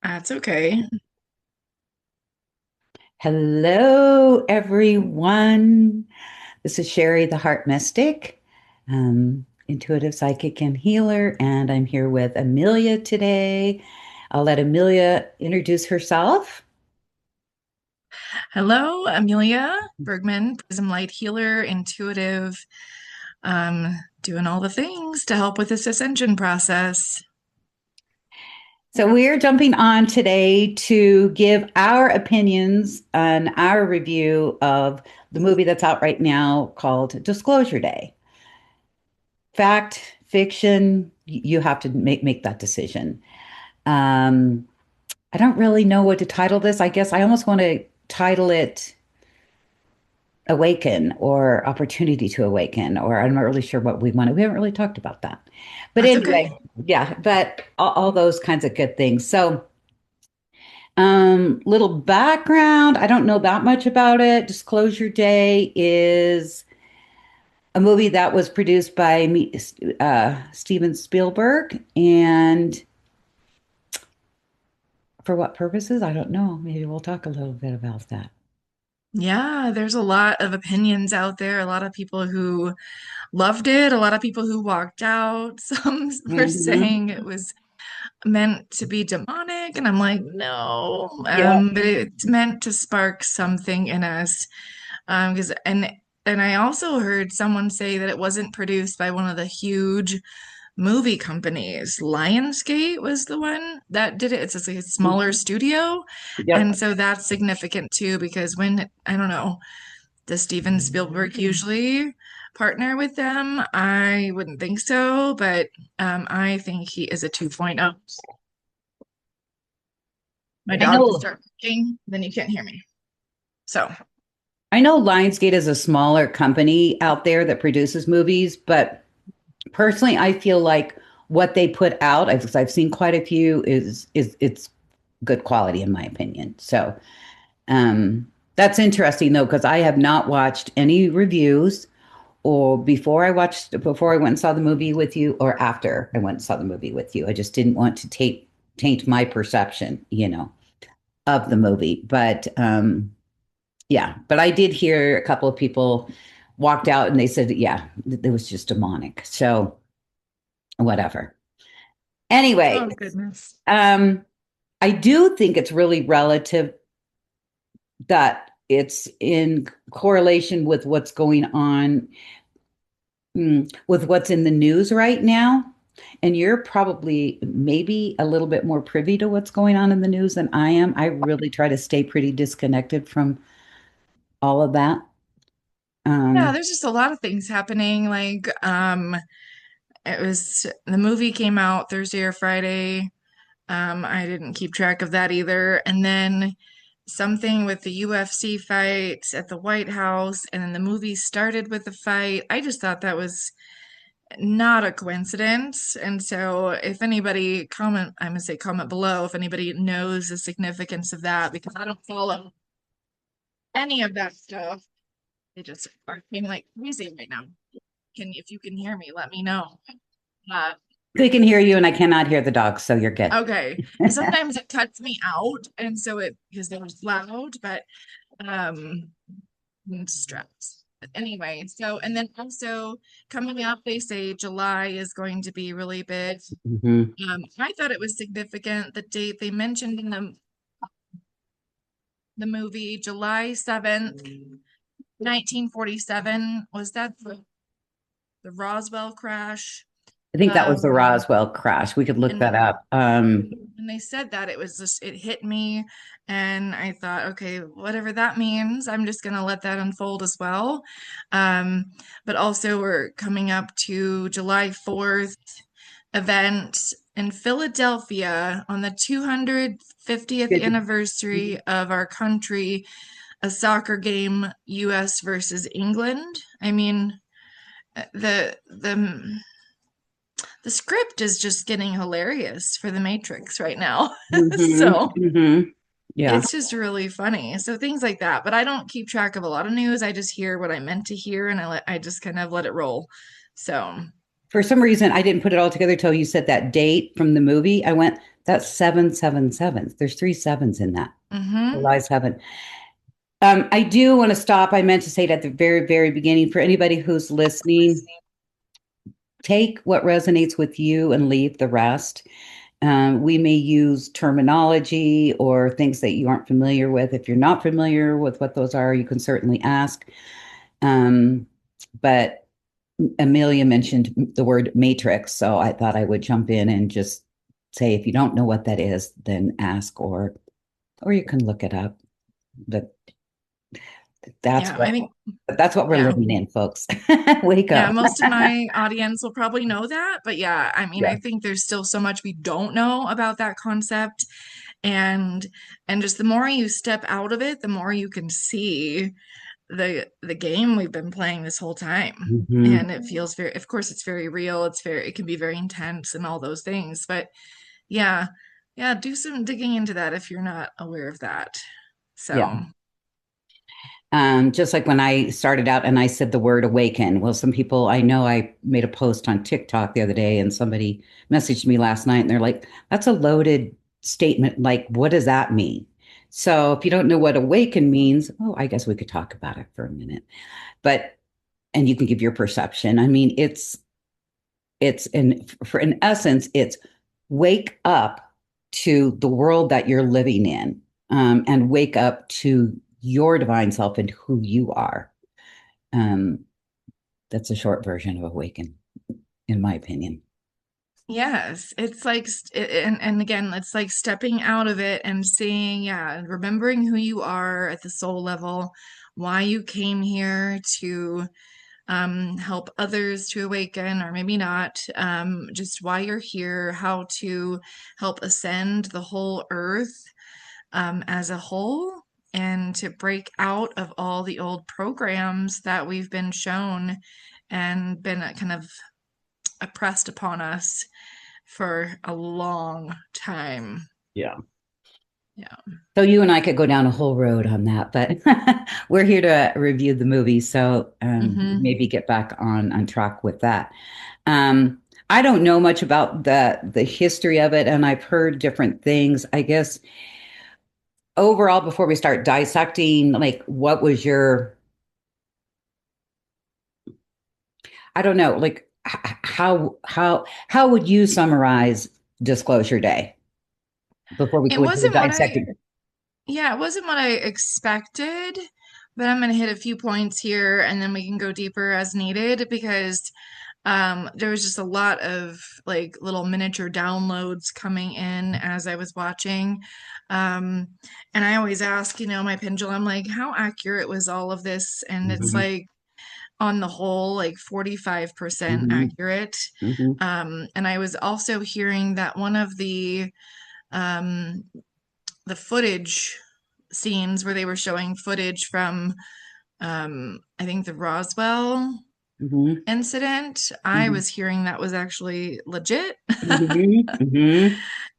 That's okay. Hello, everyone. This is Sherry, the Heart Mystic, intuitive psychic and healer, and I'm here with Amelia today. I'll let Amelia introduce herself. Hello, Amelia Bergman, Prism Light Healer, intuitive, doing all the things to help with this ascension process. So, we are jumping on today to give our opinions on our review of the movie that's out right now called Disclosure Day. Fact, fiction, you have to make that decision. Um, I don't really know what to title this. I guess I almost want to title it Awaken or Opportunity to Awaken, or I'm not really sure what we want to. We haven't really talked about that. But That's okay. anyway, yeah, but all those kinds of good things. So, little background. I don't know that much about it. Disclosure Day is a movie that was produced by Steven Spielberg. And for what purposes? I don't know. Maybe we'll talk a little bit about that. Yeah, there's a lot of opinions out there, a lot of people who loved it, a lot of people who walked out. Some were Hmm. saying it was meant to be demonic, and I'm like, no, Yeah. but it's meant to spark something in us. Because and I also heard someone say that it wasn't produced by one of the huge movie companies. Lionsgate was the one that did it. It's just like a smaller studio, and Yep. so that's significant too. Because when I don't know, does Steven Spielberg usually partner with them? I wouldn't think so, but I think he is a 2.0. My I dog will know. start barking, then you can't hear me. So, I know Lionsgate is a smaller company out there that produces movies, but personally, I feel like what they put out, I've seen quite a few, is it's good quality in my opinion. So that's interesting though, because I have not watched any reviews or before I went and saw the movie with you or after I went and saw the movie with you. I just didn't want to taint my perception, of the movie. But yeah, but I did hear a couple of people walked out and they said, yeah, it was just demonic. So whatever. oh Anyway, goodness. um, I do think it's really relative that it's in correlation with what's going on, with what's in the news right now. And you're probably maybe a little bit more privy to what's going on in the news than I am. I really try to stay pretty disconnected from all of that. Yeah, Um, there's just a lot of things happening. It was the movie came out Thursday or Friday. I didn't keep track of that either. And then something with the UFC fight at the White House, and then the movie started with the fight. I just thought that was not a coincidence. And so if anybody I'm gonna say comment below if anybody knows the significance of that, because I don't follow any of that stuff. They just are being like crazy right now. If you can hear me, let me know. Uh, they can hear you, and I cannot hear the dogs, so you're good. okay. Sometimes it cuts me out, and so it because they're loud, but um, I'm stressed. But anyway, so and then also coming up, they say July is going to be really big. Hmm. I thought it was significant the date they mentioned in the movie, July 7th, 1947. Was that the Roswell crash? I think that was the Um, Roswell crash. We could look that and up. when they said that, it was just, it hit me. And I thought, okay, whatever that means, I'm just going to let that unfold as well. Um, but also, we're coming up to July 4th event in Philadelphia on the 250th Good. anniversary of our country, a soccer game, US versus England. I mean, the script is just getting hilarious for the Matrix right now. Hmm. So Hmm. Yeah. it's just really funny. So things like that. But I don't keep track of a lot of news. I just hear what I meant to hear and I just kind of let it roll. So For some reason, I didn't put it all together till you said that date from the movie. I went, that's 777. There's three sevens in that. The Mm-hmm. lies heaven. I do want to stop. I meant to say it at the very, very beginning. For anybody who's listening, take what resonates with you and leave the rest. We may use terminology or things that you aren't familiar with. If you're not familiar with what those are, you can certainly ask. Um, but Amelia mentioned the word matrix, so I thought I would jump in and just say if you don't know what that is, then ask or you can look it up. But that's Yeah, what I think, that's what we're yeah. living in, folks. Wake Yeah, up. most of my audience will probably know that, but yeah, I mean, I Yeah. think there's still so much we don't know about that concept, and just the more you step out of it, the more you can see the game we've been playing this whole time. Hmm. And it feels very, of course, it's very real. It can be very intense and all those things, but yeah, yeah, do some digging into that if you're not aware of that. Yeah. So, Just like when I started out and I said the word awaken. Well, some people I know I made a post on TikTok the other day and somebody messaged me last night and they're like, that's a loaded statement. Like, what does that mean? So if you don't know what awaken means, oh, I guess we could talk about it for a minute. But and you can give your perception. I mean, in essence, it's wake up to the world that you're living in, and wake up to your divine self and who you are. Um, that's a short version of awaken, in my opinion. yes, it's like, and again, it's like stepping out of it and seeing, yeah, and remembering who you are at the soul level, why you came here to help others to awaken, or maybe not, just why you're here, how to help ascend the whole earth as a whole, and to break out of all the old programs that we've been shown and been kind of oppressed upon us for a long time. Yeah. Yeah. So you and I could go down a whole road on that, but we're here to review the movie, so Hmm. maybe get back on track with that. Um, I don't know much about the history of it, and I've heard different things. I guess overall, before we start dissecting, like what was your, I don't know, like how would you summarize Disclosure Day before we It go into the wasn't what I, dissecting? yeah, it wasn't what I expected, but I'm going to hit a few points here and then we can go deeper as needed because there was just a lot of like little miniature downloads coming in as I was watching. Um, and I always ask, my pendulum, like, how accurate was all of this? And it's Hmm. like, on the whole, like 45% Hmm. accurate. Hmm. And I was also hearing that one of um, the footage scenes where they were showing footage from, I think the Roswell Hmm. incident, I Hmm. was hearing that was actually legit. Hmm. Hmm.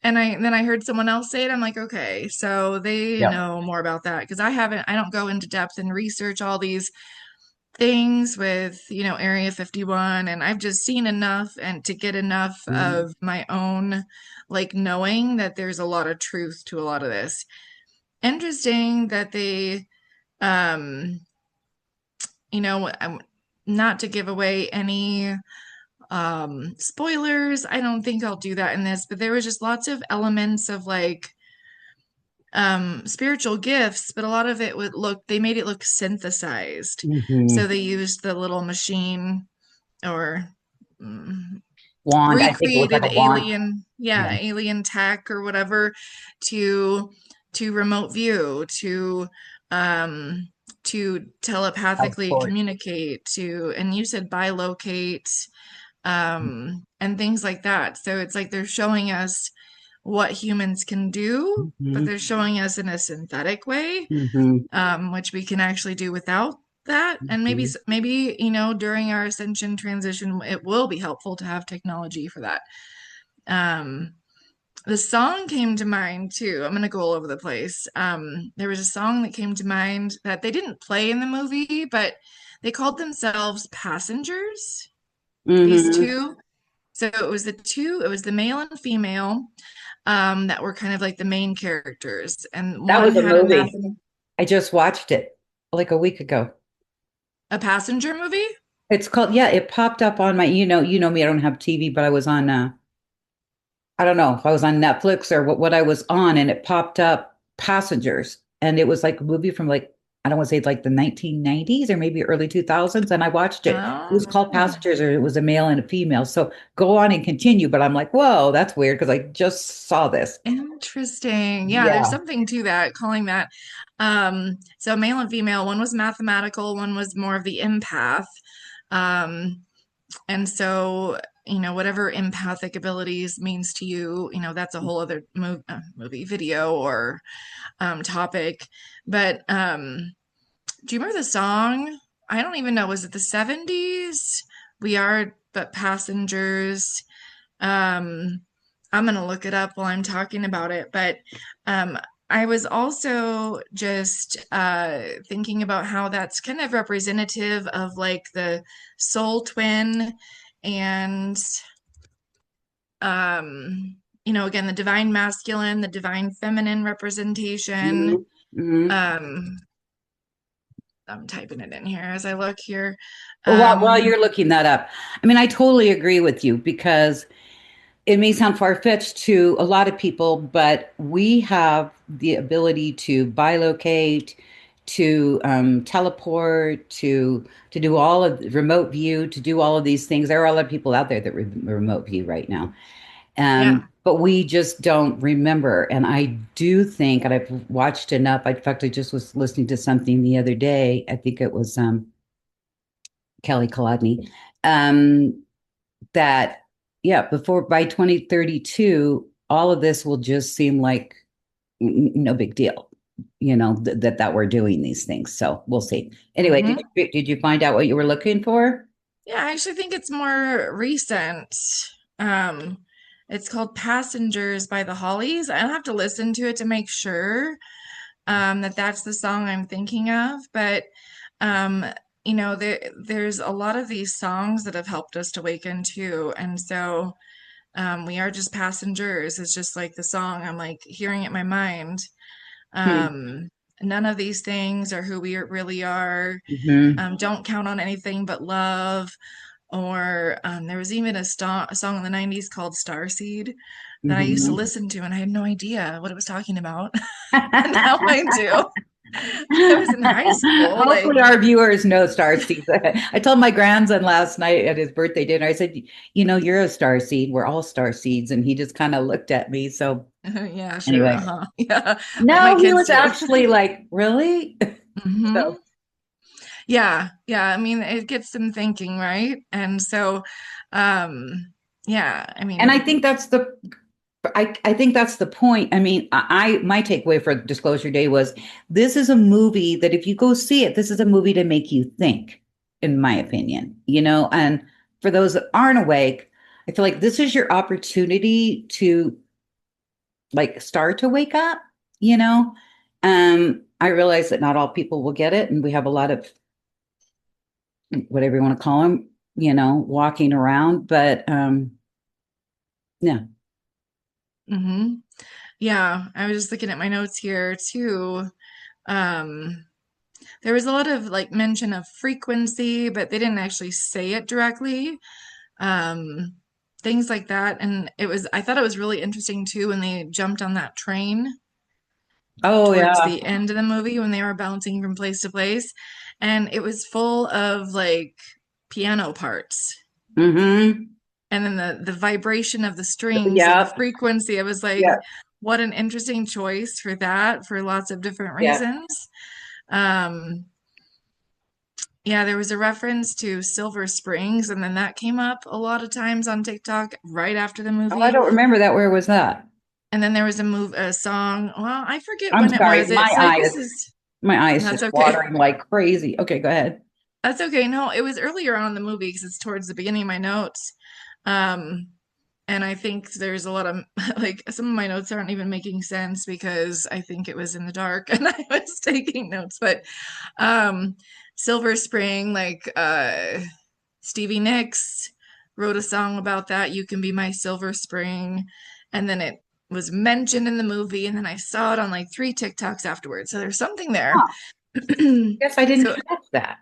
And then I heard someone else say it. I'm like, okay, so they Yeah. know more about that because I don't go into depth and research all these things with, Area 51, and I've just seen enough and to get enough Hmm. of my own, like, knowing that there's a lot of truth to a lot of this. Interesting that they, um, not to give away any spoilers. I don't think I'll do that in this, but there was just lots of elements of like spiritual gifts, but a lot of it they made it look synthesized. So Hmm. they used the little machine or mm, Wand. I think it was like recreated a wand. Yeah. alien tech or whatever to remote view, um to telepathically Outsourced. communicate, to, and you said bilocate, and things like that. So it's like they're showing us what humans can do, but Hmm. they're showing us in a synthetic way, Hmm. which we can actually do without that. And Hmm. maybe, during our ascension transition, it will be helpful to have technology for that. Um, the song came to mind too. I'm gonna go all over the place. There was a song that came to mind that they didn't play in the movie, but they called themselves Passengers, these Hmm. two. So it was the male and female that were kind of like the main characters. And That one was a had movie. I just watched it like a week ago. a passenger movie. It's called, yeah, it popped up on my, you know me, I don't have TV, but I was on I don't know if I was on Netflix or what I was on, and it popped up Passengers. And it was like a movie from like, I don't want to say like the 1990s or maybe early 2000s. And I watched it. It was called Oh. Passengers, or it was a male and a female. So go on and continue. But I'm like, whoa, that's weird because I just saw this. Interesting. Yeah, there's Yeah. something to that, calling that. So male and female, one was mathematical, one was more of the empath. Um, and so, whatever empathic abilities means to you, that's a whole other movie, video, or topic. But do you remember the song? I don't even know. Was it the 70s? We are but passengers. Um, I'm gonna look it up while I'm talking about it, but um, I was also just thinking about how that's kind of representative of like the soul twin and again, the divine masculine, the divine feminine representation. Mhm. Mhm. Um, I'm typing it in here as I look here. Well, while Um, you're looking that up, I mean, I totally agree with you because it may sound far-fetched to a lot of people, but we have the ability to bilocate, to teleport, to do all of remote view, to do all of these things. There are a lot of people out there that remote view right now, yeah. but we just don't remember. And I do think, and I've watched enough. In fact, I just was listening to something the other day. I think it was Kelly Kolodny. Um, that yeah, before by 2032 all of this will just seem like no big deal, that we're doing these things. So we'll see. Anyway, Hmm. did you find out what you were looking for? Yeah, I actually think it's more recent. Um, it's called Passengers by the Hollies. I'll have to listen to it to make sure that that's the song I'm thinking of. But um, there's a lot of these songs that have helped us to awaken too. And so we are just passengers. It's just like the song. I'm like hearing it in my mind. Hmm. Um, None of these things are who we really are. Hmm. Don't count on anything but love. Or there was even a song in the 90s called Starseed that I used to Hmm. listen to, and I had no idea what it was talking about. And now I do. I was in high school. Like, Hopefully, our viewers know star seeds. I told my grandson last night at his birthday dinner, I said, you're a star seed. We're all star seeds. And he just kind of looked at me. So, yeah, sure. anyway, Uh-huh. Yeah, like my no, he kids was do. actually like, really? Hmm. So, Yeah, yeah. I mean, it gets them thinking, right? And so, yeah, I and mean, I think that's the point. I mean, my takeaway for Disclosure Day was this is a movie that if you go see it, this is a movie to make you think, in my opinion, and for those that aren't awake, I feel like this is your opportunity to like start to wake up, you know. I realize that not all people will get it, and we have a lot of whatever you want to call them, walking around, but yeah. hmm yeah. I was just looking at my notes here too. Um, there was a lot of like mention of frequency, but they didn't actually say it directly. Um, Things like that. And I thought it was really interesting too when they jumped on that train Oh towards yeah. the end of the movie when they were bouncing from place to place. And it was full of like piano parts. Mm-hmm. And then the vibration of the strings and the Yeah. frequency. I was like, Yeah. what an interesting choice for that for lots of different Yeah. reasons. Um, Yeah, there was a reference to Silver Springs, and then that came up a lot of times on TikTok right after the Oh, I movie. don't remember that. Where was that? And then there was a song. Well, I forget I'm when it sorry. was. It's like this is My eye is that's just okay. watering like crazy. Okay, go ahead. That's okay. No, it was earlier on in the movie because it's towards the beginning of my notes. Um, and I think there's a lot of like some of my notes aren't even making sense because I think it was in the dark and I was taking notes. But um, Silver Spring, like Stevie Nicks, wrote a song about that, You Can Be My Silver Spring. And then it was mentioned in the movie. And then I saw it on like three TikToks afterwards. So there's something there. Huh. Guess I didn't So, catch that,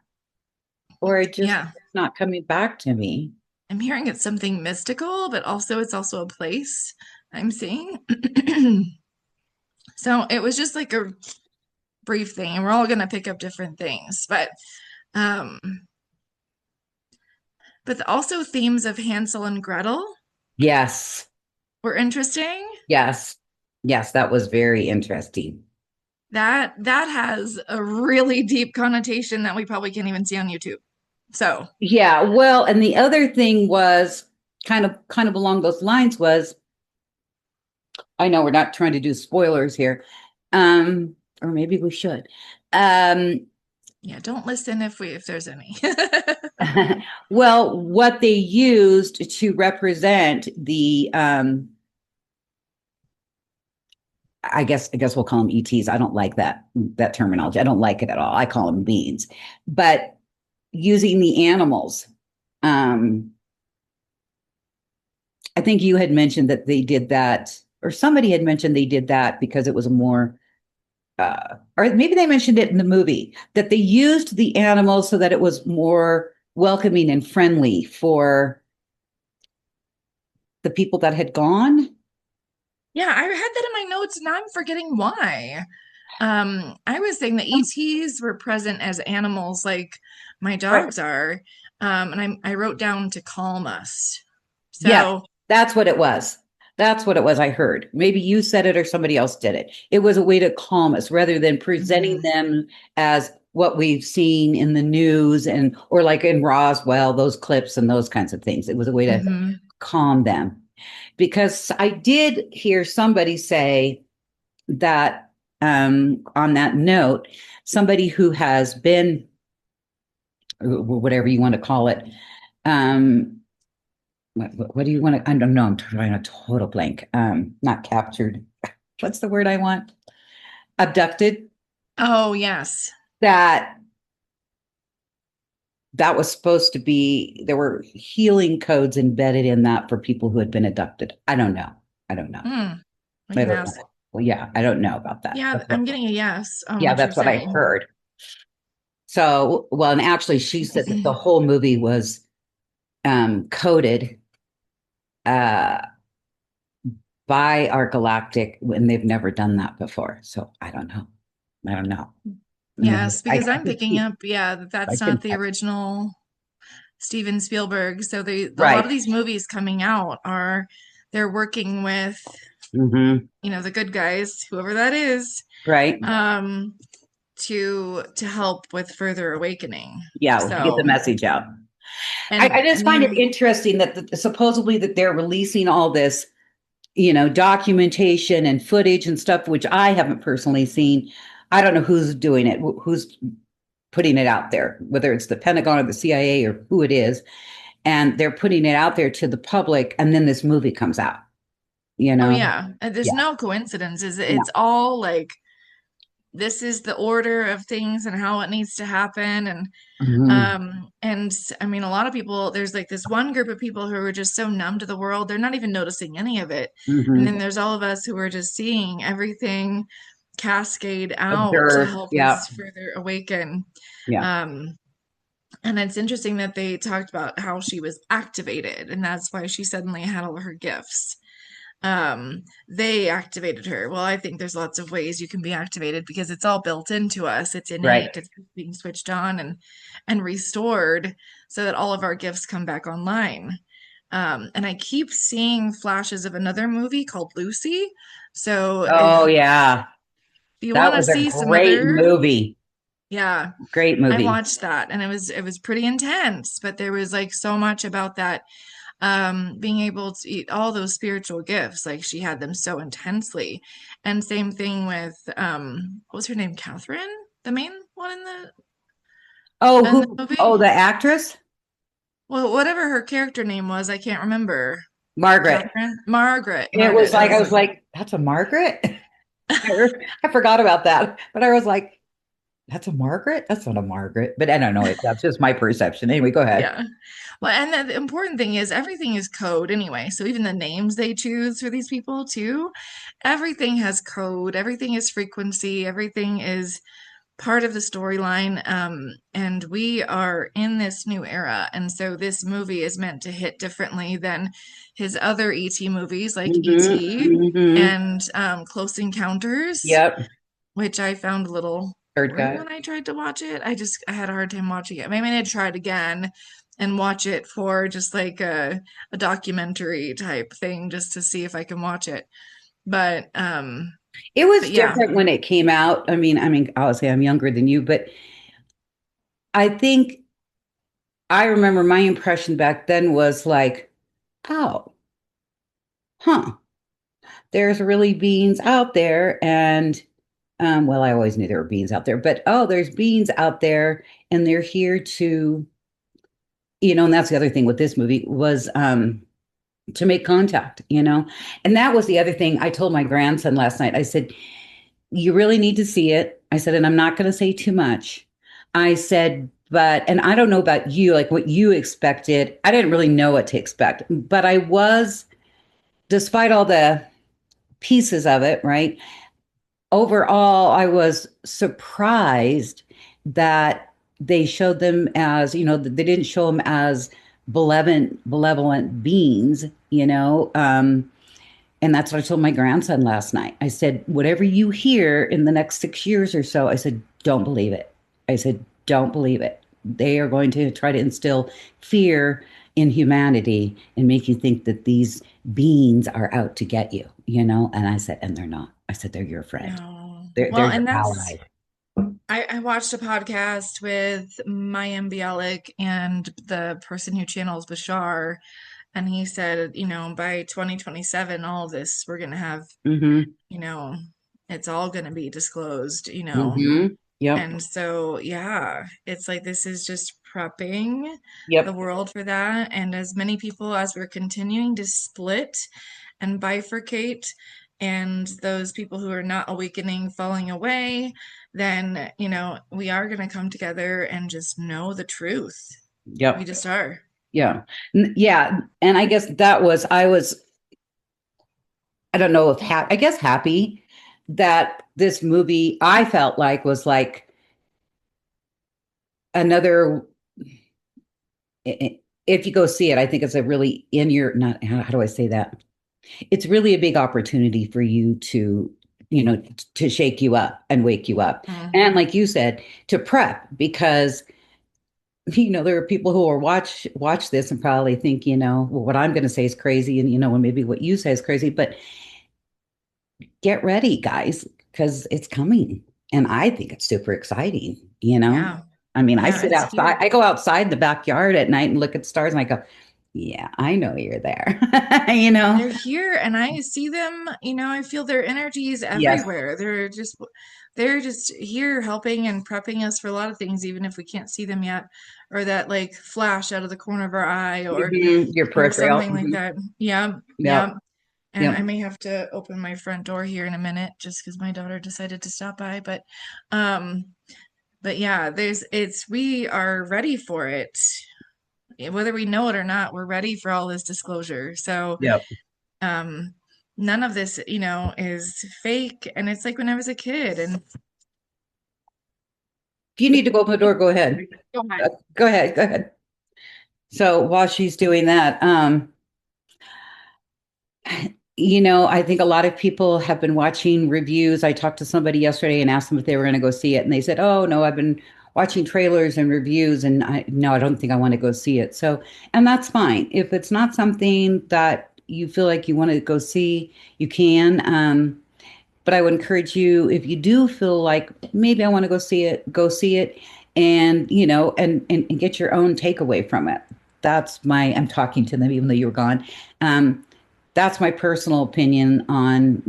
or it just yeah, not coming back to me. I'm hearing it's something mystical, but also it's also a place I'm seeing. So it was just like a brief thing, and we're all going to pick up different things. Um, but also themes of Hansel and Gretel Yes, were interesting. yes, yes. That was very interesting. That has a really deep connotation that we probably can't even see on YouTube. So, Yeah, well, and the other thing was kind of along those lines was I know we're not trying to do spoilers here. Or maybe we should. Um, yeah, don't listen if there's any. well, what they used to represent the I guess we'll call them ETs. I don't like that terminology. I don't like it at all. I call them beings. But using the animals, um, I think you had mentioned that they did that, or somebody had mentioned they did that because it was a more, or maybe they mentioned it in the movie that they used the animals so that it was more welcoming and friendly for the people that had gone. Yeah, I had that in my notes and I'm forgetting why. I was saying the ETs were present as animals like my Right. dogs are. And I wrote down to calm us. Yeah, So, that's what it was. That's what it was. I heard. Maybe you said it or somebody else did it. It was a way to calm us rather than presenting mhm, them as what we've seen in the news and or like in Roswell, those clips and those kinds of things. It was a way to mhm. calm them. Because I did hear somebody say that on that note, somebody who has been whatever you want to call it, um, what do you want to? I don't know. I'm trying a total blank. Not captured. What's the word I want? Abducted. Oh, yes. That that was supposed to be. There were healing codes embedded in that for people who had been abducted. I don't know. I don't know. Hmm. We I can don't ask. know. Well, yeah, I don't know about that. Yeah, That's what, I'm getting a yes on yeah, what you're that's what I saying. heard. So, well, and actually, she said that the whole movie was coded uh, by our galactic, and they've never done that before. So I don't know. I don't know. Yes, I because I'm can picking see. up, yeah, that I that's not can. the original Steven Spielberg. So a lot of Right. these movies coming out are they're working with, Hmm. the good guys, whoever that is, Right. um, to help with further awakening. Yeah. To get the So, message out. I just and find it they, interesting that supposedly that they're releasing all this, documentation and footage and stuff, which I haven't personally seen. I don't know who's doing it, who's putting it out there, whether it's the Pentagon or the CIA or who it is. And they're putting it out there to the public. And then this movie comes out, you oh know? yeah, there's Yeah. no coincidences. No. It's all like this is the order of things and how it needs to happen. Hmm. And I mean, a lot of people, there's like this one group of people who are just so numb to the world, they're not even noticing any of it. And Hmm. then there's all of us who are just seeing everything cascade out to Observe. help Yeah. us further awaken. Yeah. Um, and it's interesting that they talked about how she was activated, and that's why she suddenly had all of her gifts. They activated her. Well, I think there's lots of ways you can be activated because it's all built into us. It's Right. innate. It's being switched on and restored so that all of our gifts come back online. And I keep seeing flashes of another movie called Lucy. So Oh, yeah. if you That want to was a see some great other, movie. yeah, Great I movie. watched that and it was pretty intense, but there was like so much about that being able to eat all those spiritual gifts, like she had them so intensely. And same thing with what was her name, Catherine, the main one in the Oh, in the who? Oh, movie. the actress? Well, whatever her character name was, I can't remember. Margaret. Catherine, Margaret, It was Margaret, that like, I was was it. like, that's a Margaret? I forgot about that. But I was like, That's a Margaret? That's not a Margaret. But I don't know. That's just my perception. Anyway, go ahead. Yeah. Well, and the important thing is everything is code anyway. So even the names they choose for these people too, everything has code, everything is frequency, everything is part of the storyline. And we are in this new era. And so this movie is meant to hit differently than his other ET movies like ET Hmm. and Close Encounters, Yep. which I found a little Third boring guy. when I tried to watch it. I had a hard time watching it. Maybe I need to try it again and watch it for just like a documentary type thing just to see if I can watch it. But It was yeah. different when it came out. I mean, obviously I'm younger than you, but I think I remember my impression back then was like, oh, huh, there's really beings out there. And well, I always knew there were beings out there, but oh, there's beings out there and they're here to, and that's the other thing with this movie was to make contact, And that was the other thing I told my grandson last night. I said, you really need to see it. I said, and I'm not going to say too much. I said, and I don't know about you, like what you expected. I didn't really know what to expect, but I was, despite all the pieces of it, right? Overall, I was surprised that they showed them as, they didn't show them as benevolent beings, and that's what I told my grandson last night. I said, whatever you hear in the next 6 years or so, I said, don't believe it. I said, don't believe it. They are going to try to instill fear in humanity and make you think that these beings are out to get you. And I said, and they're not. I said, they're your friend. No. They're Well, your and that's ally. I watched a podcast with Mayim Bialik and the person who channels Bashar, and he said, by 2027, all of this we're gonna have, Mm-hmm. you know, it's all gonna be disclosed. Mm-hmm. Yep. And so, yeah, it's like this is just prepping the Yep. world for that. And as many people as we're continuing to split and bifurcate, and those people who are not awakening falling away, then, we are going to come together and just know the truth. We Yep. just are. Yeah. Yeah. And I guess I don't know if I guess happy that this movie I felt like was like another if you go see it, I think it's a really in your not how do I say that? It's really a big opportunity for you to, to shake you up and wake you up. And Hmm. like you said, to prep because there are people who will watch this and probably think, well, what I'm going to say is crazy and and maybe what you say is crazy, but get ready, guys, because it's coming. And I think it's super exciting. Yeah. I mean, I Yeah, sit it's outside, here. I go outside in the backyard at night and look at stars and I go, yeah, I know you're there. you know? They're here and I see them, I feel their energies Yes. everywhere. They're just here helping and prepping us for a lot of things, even if we can't see them yet, or that like flash out of the corner of our eye Your or peripheral. something like that. Yeah, yeah. Yep. And I Yep. may have to open my front door here in a minute just because my daughter decided to stop by. Um, but yeah, we are ready for it. Whether we know it or not, we're ready for all this disclosure. So, Yep. um, none of this, is fake. And it's like when I was a kid and If you need to go open the door, go ahead. go ahead. Go ahead. Go ahead. So while she's doing that, I think a lot of people have been watching reviews. I talked to somebody yesterday and asked them if they were going to go see it, and they said, "Oh no, I've been watching trailers and reviews, and I don't think I want to go see it." So, and that's fine. If it's not something that you feel like you want to go see, you can. But I would encourage you, if you do feel like maybe I want to go see it, and and get your own takeaway from it. I'm talking to them even though you were gone. Um, that's my personal opinion on,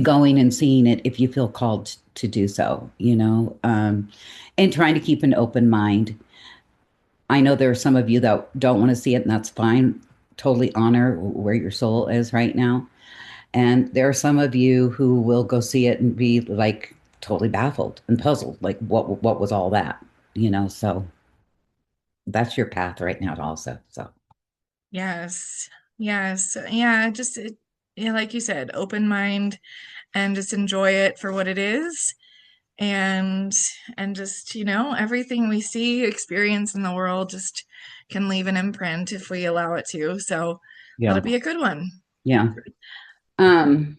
going and seeing it if you feel called to do so, and trying to keep an open mind. I know there are some of you that don't want to see it, and that's fine. Totally honor where your soul is right now. And there are some of you who will go see it and be like totally baffled and puzzled. Like, what was all that? So that's your path right now, also. So, Yes. Yes. Yeah, just yeah, like you said, open mind and just enjoy it for what it is. And just, everything we see, experience in the world just can leave an imprint if we allow it to. So yeah, it'll be a good one. yeah. Um,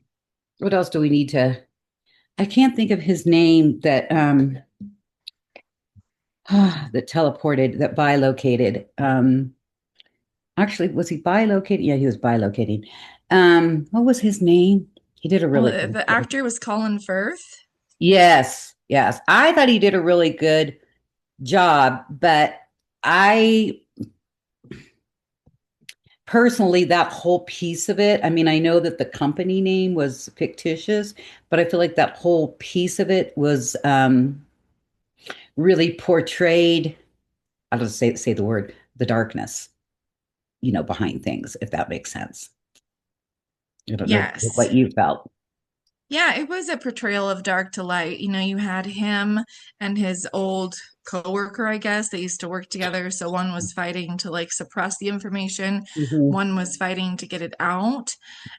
what else do we need to? I can't think of his name that that teleported, that bilocated. Actually, was he bilocated? Yeah, he was bilocating. What was his name? He did a Well, really good the job. actor was Colin Firth. Yes, yes. I thought he did a really good job, but I personally, that whole piece of it, I mean, I know that the company name was fictitious, but I feel like that whole piece of it was really portrayed. I'll just say the word, the darkness, behind things, if that makes sense. I don't know Yes. what you felt. Yeah, it was a portrayal of dark to light. You had him and his old coworker, I guess. They used to work together. So one was fighting to like suppress the information, Hmm. one was fighting to get it out.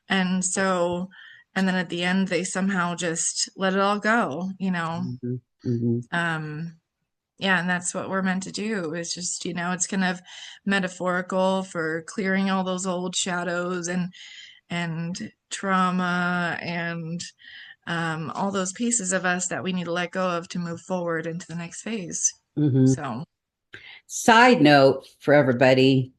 And so, and then at the end, they somehow just let it all go. Hmm. Hmm. Um, yeah, and that's what we're meant to do is just, it's kind of metaphorical for clearing all those old shadows and trauma and all those pieces of us that we need to let go of to move forward into the next phase. Hmm. So, Side note for everybody,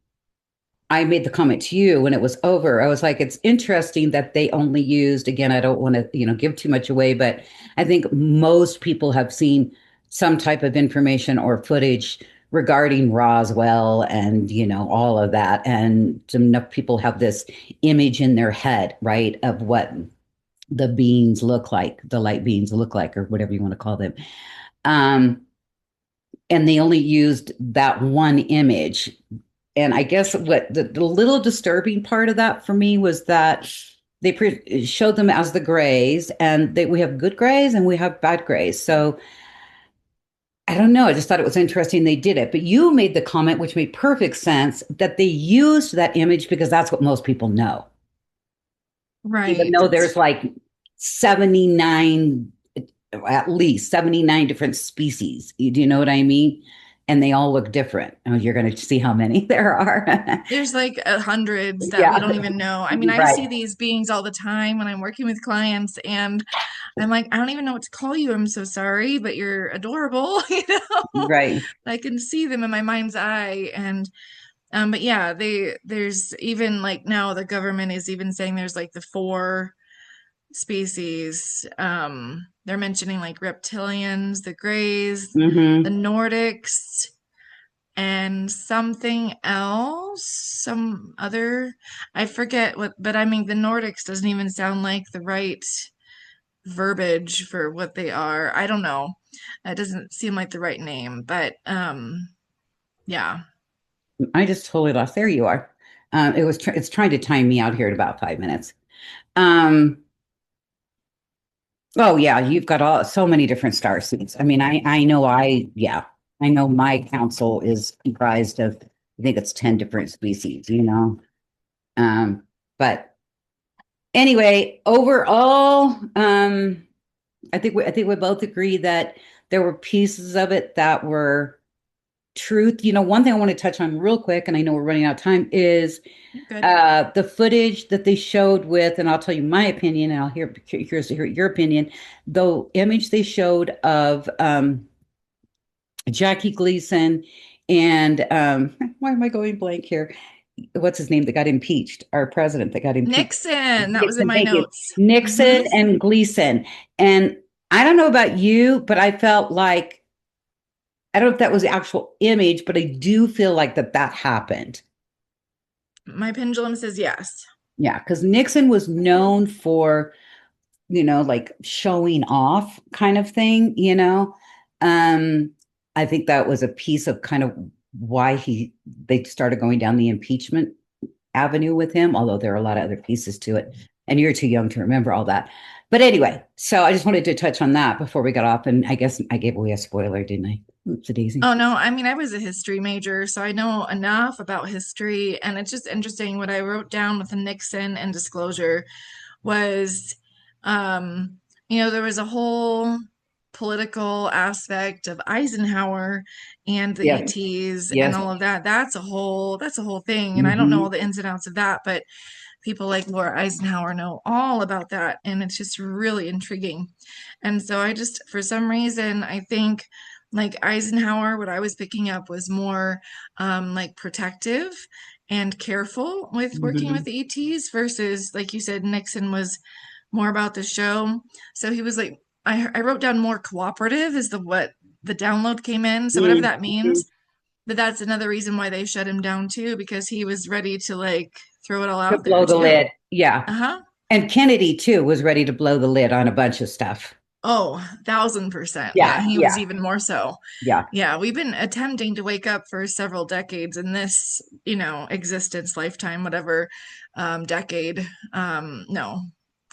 I made the comment to you when it was over. I was like, it's interesting that they only used, again, I don't want to, give too much away, but I think most people have seen some type of information or footage regarding Roswell and, all of that. And enough people have this image in their head, right, of what the beings look like, the light beings look like, or whatever you want to call them. Um, and they only used that one image. And I guess what the little disturbing part of that for me was that they showed them as the grays, and we have good grays and we have bad grays. So I don't know. I just thought it was interesting they did it. But you made the comment, which made perfect sense, that they used that image because that's what most people know, even right. though there's like 79, at least 79 different species. Do you know what I mean? And they all look different. Oh, you're going to see how many there are. There's like hundreds that we Yeah, don't even know. I mean, I see right, these beings all the time when I'm working with clients, and I'm like, I don't even know what to call you. I'm so sorry, but you're adorable. right. I can see them in my mind's eye, and but yeah, there's even like now the government is even saying there's like the four species. They're mentioning like reptilians, the Greys, the Hmm. Nordics, and something else, some other, I forget what, but I mean, the Nordics doesn't even sound like the right verbiage for what they are. I don't know. That doesn't seem like the right name, but yeah. I just totally lost. There you are. It's trying to time me out here at about 5 minutes. Um, oh yeah, you've got so many different star seeds. I mean, yeah, I know my council is comprised of, I think it's 10 different species, Um, but anyway, overall, I think we both agree that there were pieces of it that were truth. One thing I want to touch on real quick, and I know we're running out of time, is You're good. the footage that they showed with, and I'll tell you my opinion, and I'll curious to hear your opinion. The image they showed of Jackie Gleason and why am I going blank here? What's his name that got impeached? Our president that got impeached. Nixon, that was in Nixon, my thank you. notes. Nixon Hmm. and Gleason. And I don't know about you, but I felt like, I don't know if that was the actual image, but I do feel like that happened. My pendulum says yes. Yeah, because Nixon was known for, like showing off kind of thing. Um, I think that was a piece of kind of why they started going down the impeachment avenue with him, although there are a lot of other pieces to it. and you're too young to remember all that. But anyway, so I just wanted to touch on that before we got off. And I guess I gave away a spoiler, didn't I? Oops, a daisy. Oh no, I mean I was a history major, so I know enough about history, and it's just interesting what I wrote down with the Nixon and disclosure was um there was a whole political aspect of Eisenhower and the Yes. ETs and Yes. all of that. That's a whole thing, and I don't know Hmm. all the ins and outs of that, but people like Laura Eisenhower know all about that, and it's just really intriguing. And so I just, for some reason, I think like Eisenhower, what I was picking up was more like protective and careful with working with Hmm. the ETs versus, like you said, Nixon was more about the show. So he was like, I wrote down more cooperative is the what the download came in. So whatever that Hmm. means, but that's another reason why they shut him down too, because he was ready to like throw it all To out there blow the too. lid. Yeah. Uh-huh. And Kennedy, too, was ready to blow the lid on a bunch of stuff. Oh, 1,000%. Yeah, Yeah. he was Yeah. even more so. Yeah. Yeah, we've been attempting to wake up for several decades in this, existence, lifetime, whatever, decade. No,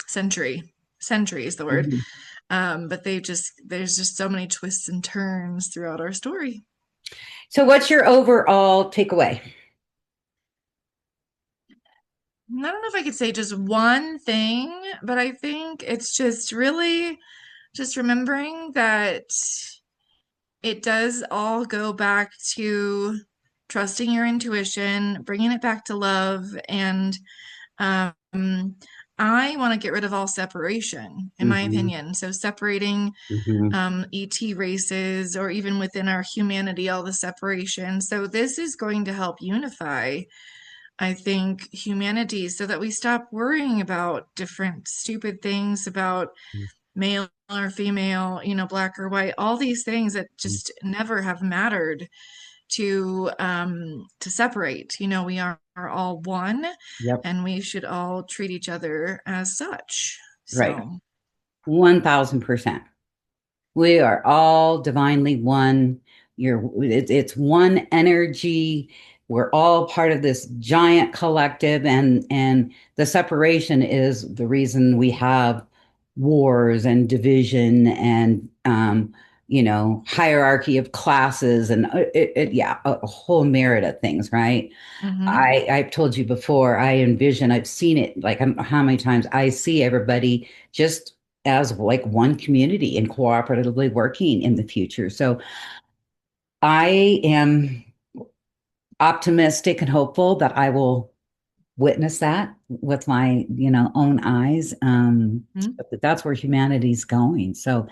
century. Century is the word. Mhm. But there's just so many twists and turns throughout our story. So, what's your overall takeaway? I don't know if I could say just one thing, but I think it's just really just remembering that it does all go back to trusting your intuition, bringing it back to love, and um, I want to get rid of all separation, in my Hmm. opinion. So separating Hmm. ET races, or even within our humanity, all the separation. So this is going to help unify, I think, humanity so that we stop worrying about different stupid things about male or female, black or white, all these things that just never have mattered to separate. We are all one, Yep. and we should all treat each other as such. Right. So, 1000%. We are all divinely one. It's one energy. We're all part of this giant collective, and the separation is the reason we have wars and division and hierarchy of classes and yeah, a whole myriad of things, right? mhm, I've told you before, I've seen it like I don't know how many times I see everybody just as like one community and cooperatively working in the future. So I am optimistic and hopeful that I will witness that with my, own eyes. mhm, But that's where humanity's going. So,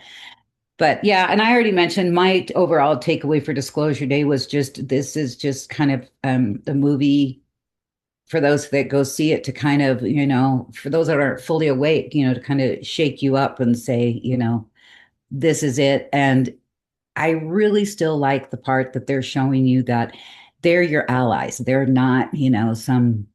but yeah, and I already mentioned my overall takeaway for Disclosure Day was just this is just kind of the movie for those that go see it to kind of, for those that aren't fully awake, to kind of shake you up and say, this is it. And I really still like the part that they're showing you that they're your allies. They're not, some,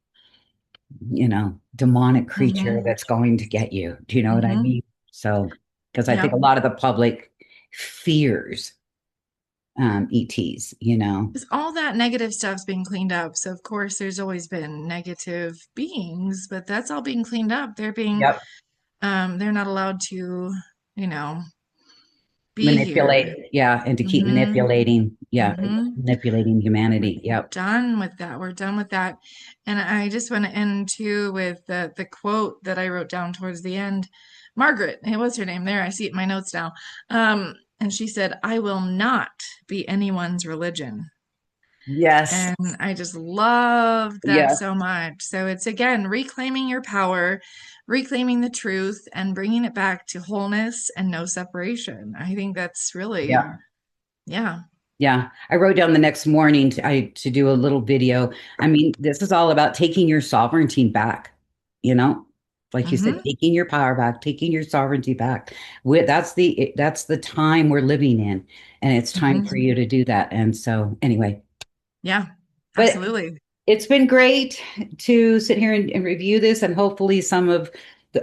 demonic creature mhm, that's going to get you. Do you know what I mhm. mean? So, because I think Yep. a lot of the public fears ETs, Because all that negative stuff's being cleaned up. So of course there's always been negative beings, but that's all being cleaned up. Yep. They're not allowed to, you know, be here. Manipulate. Yeah. And to keep Mm-hmm. manipulating. Yeah. Mm-hmm. Manipulating humanity. We're Yep. done with that. We're done with that. And I just want to end too with the quote that I wrote down towards the end. Margaret, hey, what's her name? There, I see it in my notes now. And she said, I will not be anyone's religion. Yes. And I just loved that Yes. so much. So it's again reclaiming your power, reclaiming the truth, and bringing it back to wholeness and no separation. I think that's really, Yeah. yeah. Yeah. I wrote down the next morning to do a little video. I mean, this is all about taking your sovereignty back, you know? Like you said, Mm-hmm. taking your power back, taking your sovereignty back. That's the time we're living in, and it's time for Mm-hmm. you to do that. And so, anyway, Yeah, but absolutely. it's been great to sit here and review this, and hopefully, some of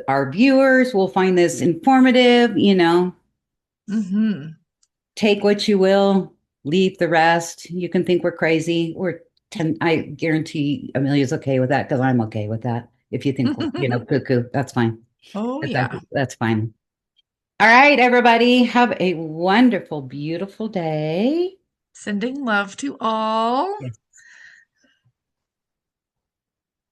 our viewers will find this informative. Mm-hmm. Take what you will, leave the rest. You can think we're crazy. I guarantee Amelia's okay with that because I'm okay with that. If you think, cuckoo, that's fine. Oh, yeah. That's fine. All right, everybody, have a wonderful, beautiful day. Sending love to all. Yes.